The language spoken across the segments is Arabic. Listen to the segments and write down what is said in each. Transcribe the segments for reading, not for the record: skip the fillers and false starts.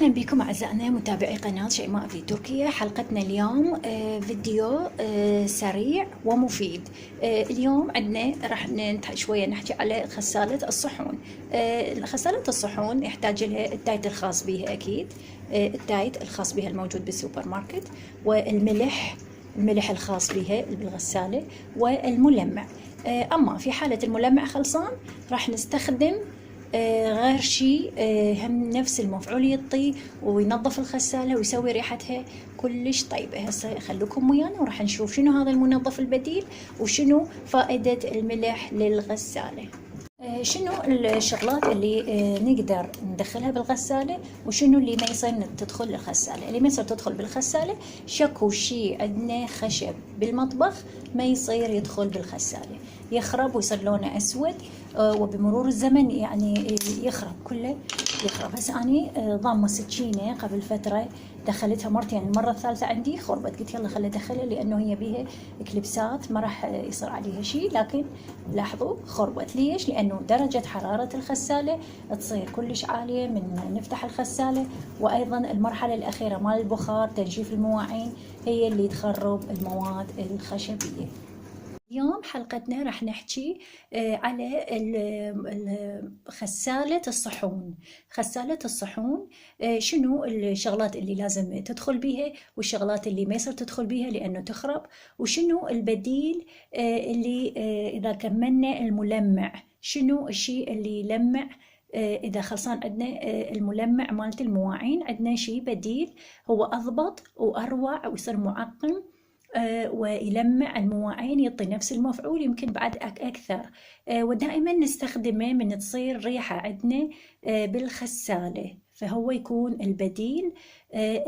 أهلا بكم أعزائنا متابعي قناة شيماء في تركيا. حلقتنا اليوم فيديو سريع ومفيد. اليوم عندنا راح شوية نحكي على غسالة الصحون. غسالة الصحون يحتاج لها التايت الخاص بها أكيد، التايت الخاص بها الموجود بالسوبر ماركت، الملح الخاص بها بالغسالة، والملمع. أما في حالة الملمع خلصان راح نستخدم غير شيء، هم نفس المفعول يطي وينظف الغسالة ويسوي ريحتها كلش طيبة. هسه خلوكم ويانا وراح نشوف شنو هذا المنظف البديل وشنو فائدة الملح للغسالة. شنو الشغلات اللي نقدر ندخلها بالغسالة وشنو اللي ما يصير تدخل الغسالة. اللي ما يصير تدخل بالغسالة شكو شيء عندنا خشب بالمطبخ ما يصير يدخل بالغسالة، يخرب ويصير لونه أسود، وبمرور الزمن يعني يخرب كله يخرب. هسه أني ضامة سكينة قبل فترة دخلتها مرتين، يعني المرة الثالثة عندي خربت، قلت يلا خلي ادخلها لأنه هي بيها كليبسات ما راح يصير عليها شيء، لكن لاحظوا خربت. ليش؟ لأنه درجة حرارة الغسالة تصير كلش عالية من نفتح الغسالة، وأيضا المرحلة الأخيرة مال البخار تنشيف المواعين هي اللي تخرب المواد الخشبية. اليوم حلقتنا راح نحكي على غسالة الصحون. غسالة الصحون شنو الشغلات اللي لازم تدخل بيها والشغلات اللي ما يصير تدخل بيها لأنه تخرب، وشنو البديل اللي إذا كملنا الملمع شنو الشيء اللي يلمع. إذا خلصان عندنا الملمع مالت المواعين عندنا شيء بديل هو أضبط وأروع ويصير معقم ويلمع المواعين، يعطي نفس المفعول يمكن بعد أكثر، ودائما نستخدمه من تصير ريحة عندنا بالغسالة، فهو يكون البديل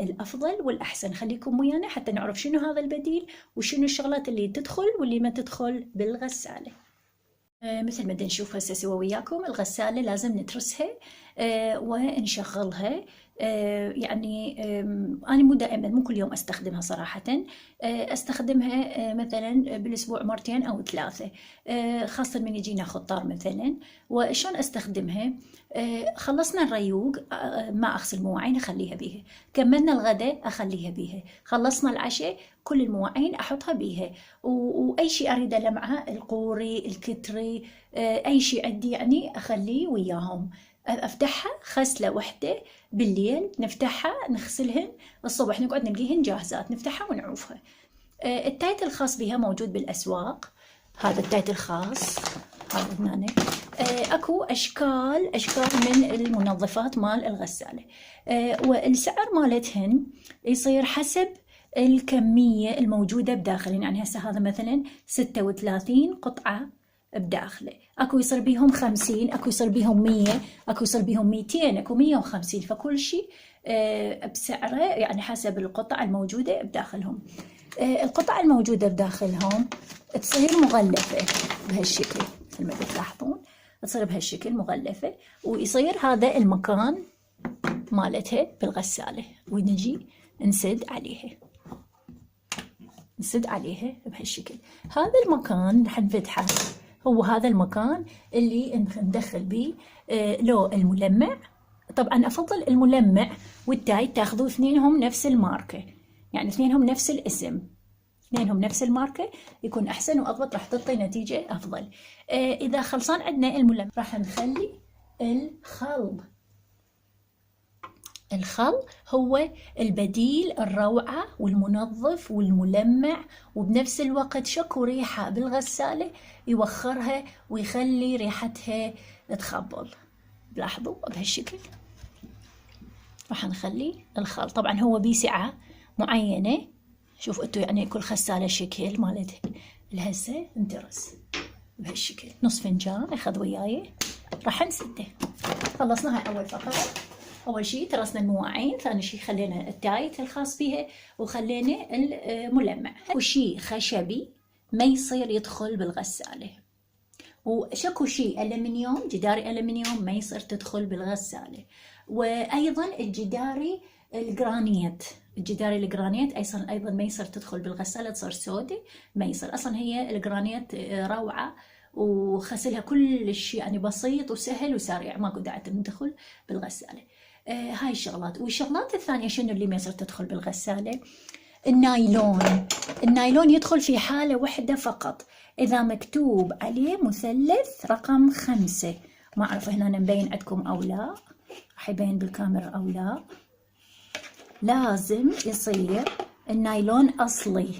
الأفضل والأحسن. خليكم ويانا حتى نعرف شنو هذا البديل وشنو الشغلات اللي تدخل واللي ما تدخل بالغسالة. مثل ما نشوف هسه سوا وياكم، الغسالة لازم نترسها ونشغلها. يعني أنا مو دائما، مو كل يوم أستخدمها صراحة، أستخدمها مثلا بالأسبوع مرتين أو ثلاثة، خاصة من يجي ناخذ طار مثلا. وشون أستخدمها؟ خلصنا الريوق ما أغسل مواعين أخليها بيها، كملنا الغداء أخليها بيها، خلصنا العشاء كل المواعين أحطها بيها، وأي شيء أريد ألمعه القوري الكتري أي شيء عندي يعني أخليه وياهم. أفتحها غسلة وحدة بالليل، نفتحها نغسلهن الصبح نقعد نلقيهن جاهزات نفتحها ونعوفها. التايت الخاص بها موجود بالأسواق، هذا التايت الخاص هذا هنا. اكو اشكال من المنظفات مال الغسالة، والسعر مالتهن يصير حسب الكمية الموجودة بداخلهن. يعني هسه هذا مثلا 36 قطعة بداخله، اكو يصير بيهم 50، اكو يصير بيهم 100، اكو يصير بيهم 200، اكو 150، فكل شيء بسعره يعني حسب القطع الموجودة بداخلهم. القطع الموجودة بداخلهم تصير مغلفة بهالشكل مثل ما تلاحظون، تصير بهالشكل مغلفة، ويصير هذا المكان مالتها بالغسالة، ونجي نسد عليها بهالشكل. هذا المكان رح نفتحه، هو هذا المكان اللي ندخل بيه لو الملمع. طبعا أفضل الملمع والتايت تاخذوا اثنينهم نفس الماركة، يعني اثنينهم نفس الاسم، اثنينهم نفس الماركة يكون أحسن وأضبط، راح تعطي نتيجة أفضل. إذا خلصان عندنا الملمع راح نخلي الخل هو البديل الروعة والمنظف والملمع، وبنفس الوقت شكو ريحة بالغسالة يوخرها ويخلي ريحتها تخبل. لاحظوا بهالشكل راح نخلي الخل. طبعا هو بسعة معينة، شوف انتو يعني كل غسالة شكل مالتها. الهسه ندرس بهالشكل نص فنجان اخذ وياي، راح نسده. خلصنا هاي اول فقرة. اول شيء ترسنا المواعين، ثاني شيء خلينا التايت الخاص بها، وخلينا الملمع. وشيء خشبي ما يصير يدخل بالغسالة، وشكو شيء ألمنيوم، جداري ألمنيوم ما يصير تدخل بالغسالة. وأيضا الجداري الجرانيت أيضا ما يصير تدخل بالغسالة، تصير سودة ما يصير. أصلا هي الجرانيت روعة وغسلها كل شيء يعني بسيط وسهل وسريع، ماكو داعي تدخل بالغسالة. هاي الشغلات. والشغلات الثانية شنو اللي ما يصير تدخل بالغسالة؟ النايلون. النايلون يدخل في حالة واحدة فقط، إذا مكتوب عليه مثلث رقم 5. ما أعرف هنا مبين عندكم أو لا، راح يبين بالكاميرا أو لا. لازم يصير النايلون أصلي،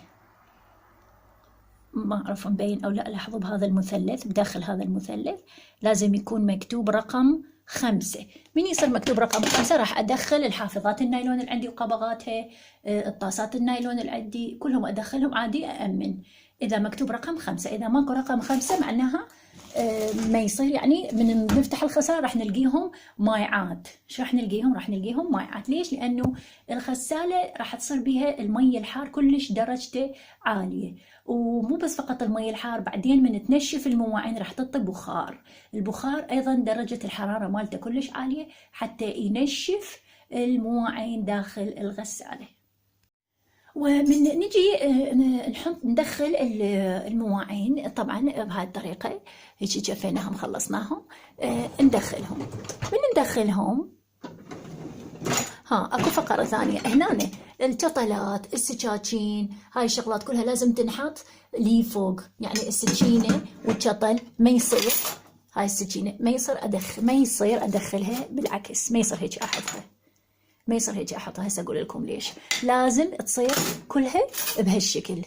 ما أعرف مبين أو لا. لاحظوا بهذا المثلث، بداخل هذا المثلث لازم يكون مكتوب رقم 5. من يصير مكتوب رقم 5 راح أدخل الحافظات النايلون اللي عندي وقبغاتها، الطاسات النايلون اللي عندي كلهم أدخلهم عادي، أأمن. إذا مكتوب رقم 5، إذا ماكو رقم 5 معناها ما يصير. يعني من نفتح الغسالة راح نلقيهم مايعات. شو راح نلقيهم؟ راح نلقيهم مايعات. ليش؟ لأنه الغسالة راح تصير بها المي الحار كلش درجته عالية، ومو بس فقط المي الحار، بعدين من تنشف المواعين راح تطي بخار. البخار أيضا درجة الحرارة مالته كلش عالية حتى ينشف المواعين داخل الغسالة. ومن نجي ندخل المواعين طبعا بهاي الطريقة، هيك جفيناهم خلصناهم، ندخلهم. من ندخلهم اكو فقرة ثانية هنا، الشطلات، السكاكين، هاي الشغلات كلها لازم تنحط لي فوق. يعني السكينة والشطل ما يصير، هاي السكينة ما يصير ادخلها بالعكس، ما يصير هيك احطها، ما يصير هيك احطها. هسه اقول لكم ليش. لازم تصير كلها بهالشكل،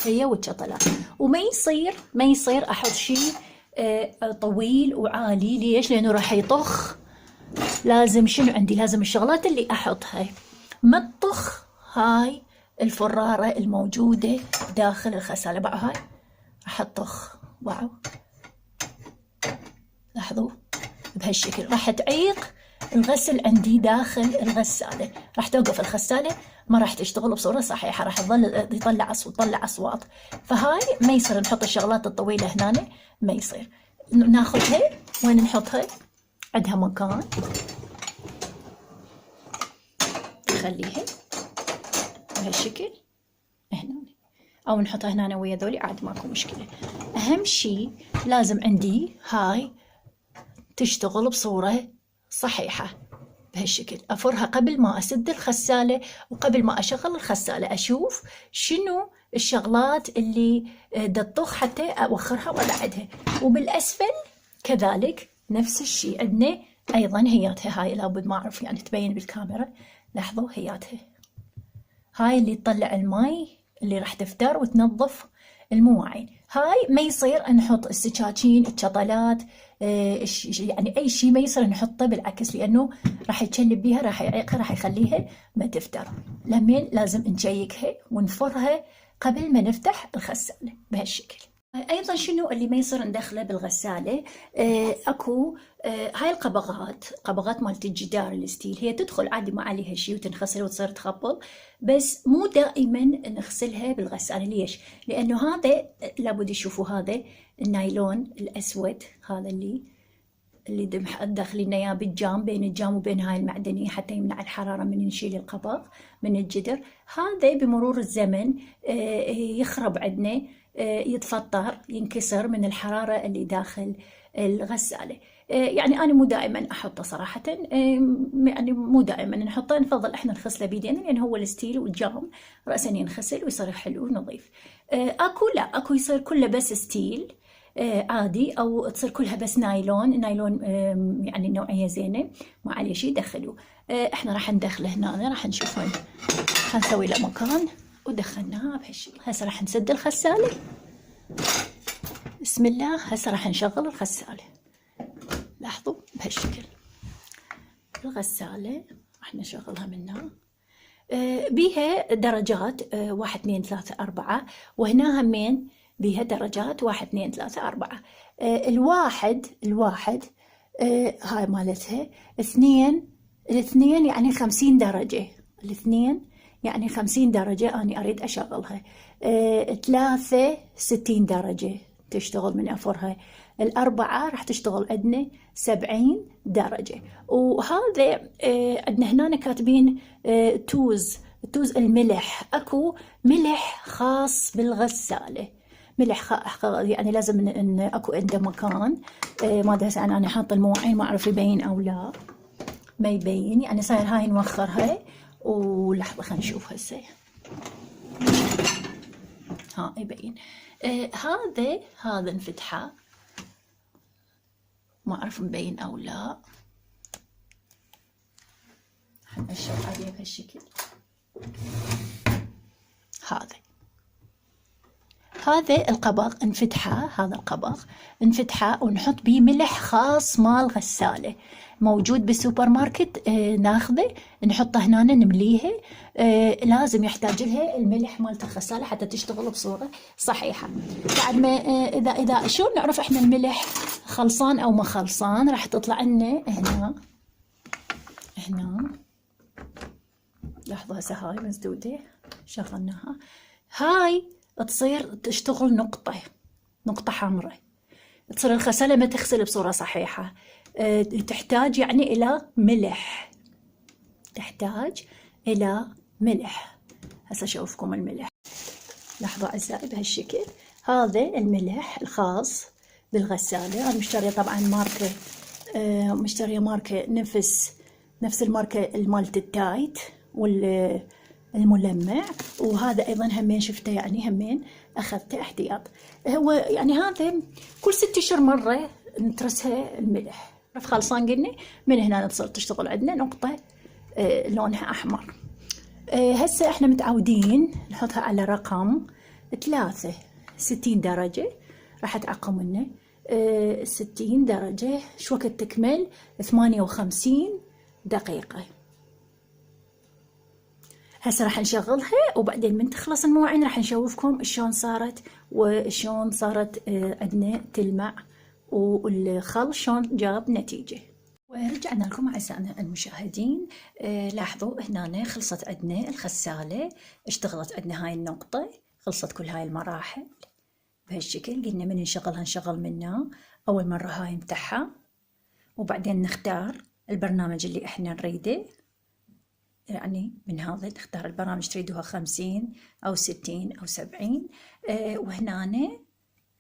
هي والشطلات. وما يصير احط شيء طويل وعالي. ليش؟ لانه راح يطخ. لازم شنو عندي؟ لازم الشغلات اللي احطها ما تطخ. هاي الفرارة الموجودة داخل الغسالة، باعوا هاي راح تطخ، باعوا لاحظوا بهالشكل راح تعيق الغسل عندي داخل الغسالة. راح توقف الغسالة، ما راح تشتغل بصورة صحيحة، راح تظل يطلع أصوات. فهاي ما يصير نحط الشغلات الطويلة هنا، ما يصير. ناخذها وين نحطها؟ عندها مكان نخليها بهالشكل هنا، او نحطها هنا ويا ذولي عاد ماكو مشكلة. اهم شي لازم عندي هاي تشتغل بصورة صحيحة بهالشكل. افرها قبل ما اسد الغسالة وقبل ما اشغل الغسالة، اشوف شنو الشغلات اللي تطخ حتى اوخرها وابعدها. وبالاسفل كذلك نفس الشيء عندنا ايضا هياتها. هاي لابد ما اعرف يعني تبين بالكاميرا، لاحظوا هياتها، هاي اللي تطلع الماي اللي راح تفتر وتنظف المواعين. هاي ما يصير نحط السكاكين، الشطلات، يعني اي شيء ما يصير نحطه بالعكس، لانه راح يتشلب بيها، راح يعيقها، راح يخليها ما تفتر. لمن لازم نشيكها ونفرها قبل ما نفتح الغسالة بهالشكل. ايضا شنو اللي ما يصير ندخله بالغساله؟ اكو هاي قبغات مالت الجدار الستيل، هي تدخل عادي ما عليها شيء وتنغسل وتصير تخبل، بس مو دائما نغسلها بالغساله. ليش؟ لانه هذا لابد يشوفوا هذا النايلون الاسود، هذا اللي داخلين اياه بالجام، بين الجام وبين هاي المعدنيه حتى يمنع الحراره من نشيل القبغ من الجدر. هذا بمرور الزمن يخرب عندنا، يتفطر، ينكسر من الحرارة اللي داخل الغسالة. يعني أنا مو دائما أحطه صراحة، يعني مو دائما نحطه، نفضل إحنا نغسله بيدينا لأن هو الستيل والجام رأسا ينغسل ويصير حلو ونظيف. أكو يصير كله بس ستيل عادي، أو تصير كلها بس نايلون يعني نوعية زينة ما عليه شيء دخلوا. إحنا راح ندخله هنا، راح نشوف وين، نسوي له مكان ودخلناها بهالشكل. هسه راح نسد الغسالة، بسم الله. هسه راح نشغل الغسالة، لاحظوا بهالشكل الغسالة راح نشغلها من هنا. بيها درجات 1 2 3 4، وهنا همين بيها درجات 1 2 3 4. الواحد هاي مالتها، الاثنين يعني 50 درجة، الاثنين يعني 50 درجة أنا أريد أشغلها. 3 60 درجة تشتغل من أفرها. 4 راح تشتغل عندنا 70 درجة. وهذا عندنا هنا كاتبين توز الملح. أكو ملح خاص بالغسالة، ملح يعني لازم أكو عنده مكان. ما أدري أنا حاطة المواعين ما أعرف يبين أو لا. ما يبين، يعني صاير هاي نوخرها. ولحظة خلينا نشوف هسه. ها يبين. هذا انفتحه، ما اعرف مبين او لا. حنشر عليه بهالشكل. هذا القبغ انفتحه، هذا القبغ انفتحه ونحط بيه ملح خاص مال غسالة، موجود بالسوبر ماركت. ناخذه نحطه هنا نمليها. لازم يحتاج لها الملح مالت الغسالة حتى تشتغل بصورة صحيحة. بعد ما إذا شلون نعرف إحنا الملح خلصان أو ما خلصان؟ راح تطلع لنا هنا. لحظة هسه هاي مسدودة شغلناها. هاي تصير تشتغل نقطة حمراء، تصير الغسالة ما تغسل بصورة صحيحة. تحتاج يعني إلى ملح، تحتاج إلى ملح. هسه أشوفكم الملح. لحظة أعزائي بهالشكل. هذا الملح الخاص بالغسالة. أنا مشترية طبعا ماركة، مشترية ماركة نفس الماركة المالت التايت والملمع. وهذا أيضا همين شفته، يعني همين أخذته احتياط. هو يعني هذا كل 6 أشهر مرة نترسها الملح. عرف خلصان قلنا من هنا تصير تشتغل عندنا نقطة لونها أحمر. هسه احنا متعودين نحطها على رقم 60 درجة. راح تعقم لنا 60 درجة. شو وقت تكمل؟ 58 دقيقة. هسه راح نشغلها وبعدين من تخلص المواعين راح نشوفكم شلون صارت وشلون صارت عندنا تلمع، والخل شلون جاب نتيجة. ورجعنا لكم أعزائنا المشاهدين. لاحظوا هنا خلصت عندنا الغسالة، اشتغلت عندنا هاي النقطة، خلصت كل هاي المراحل بهالشكل. قلنا من نشغل منها أول مرة هاي نفتحها، وبعدين نختار البرنامج اللي احنا نريده. يعني من هذا نختار البرامج تريدوها 50 أو 60 أو 70. وهنا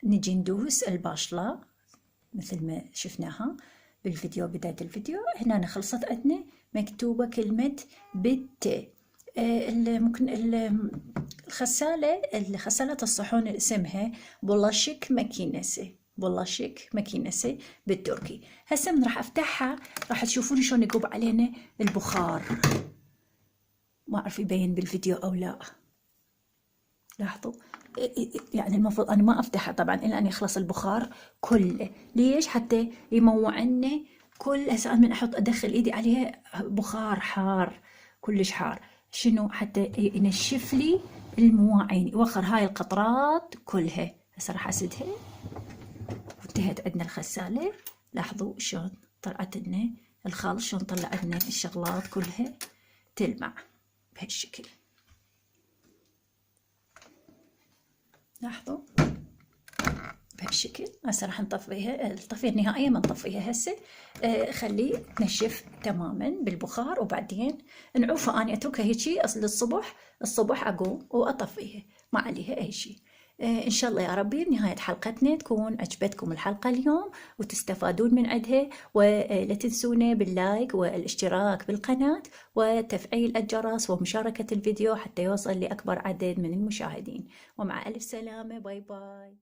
نجي ندوس الباشلة مثل ما شفناها بالفيديو، بداية الفيديو. هنا خلصت عندنا مكتوبة كلمة بت. ممكن غسالة الصحون اسمها بولاشيك ماكينسي بالتركي. هسه من راح افتحها راح تشوفون شلون يقوب علينا البخار. ما اعرف يبين بالفيديو او لا. لاحظوا يعني المفروض انا ما افتحها طبعا الا ان يخلص البخار كله. ليش؟ حتى يموع لنا كل. هسه من ادخل ايدي عليها بخار حار، كلش حار. شنو؟ حتى ينشف لي المواعين، يوخر هاي القطرات كلها. هسه راح اسدها وانتهت عندنا الغسالة. لاحظوا شلون طلعت لنا الخل، شلون طلع لنا الشغلات كلها تلمع بهالشكل. لاحظوا بهالشكل. هسه راح نطفيها الطفية النهائية، ما نطفيها هسه. خليه تنشف تماما بالبخار، وبعدين نعوفها. اني اتركها هيجي اصل الصبح اقوم واطفيها، ما عليها اي شيء. ان شاء الله يا ربي بنهاية حلقتنا تكون عجبتكم الحلقة اليوم وتستفادون من عندها. ولا تنسونا باللايك والاشتراك بالقناة وتفعيل الجرس ومشاركة الفيديو حتى يوصل لأكبر عدد من المشاهدين. ومع ألف سلامة. باي باي.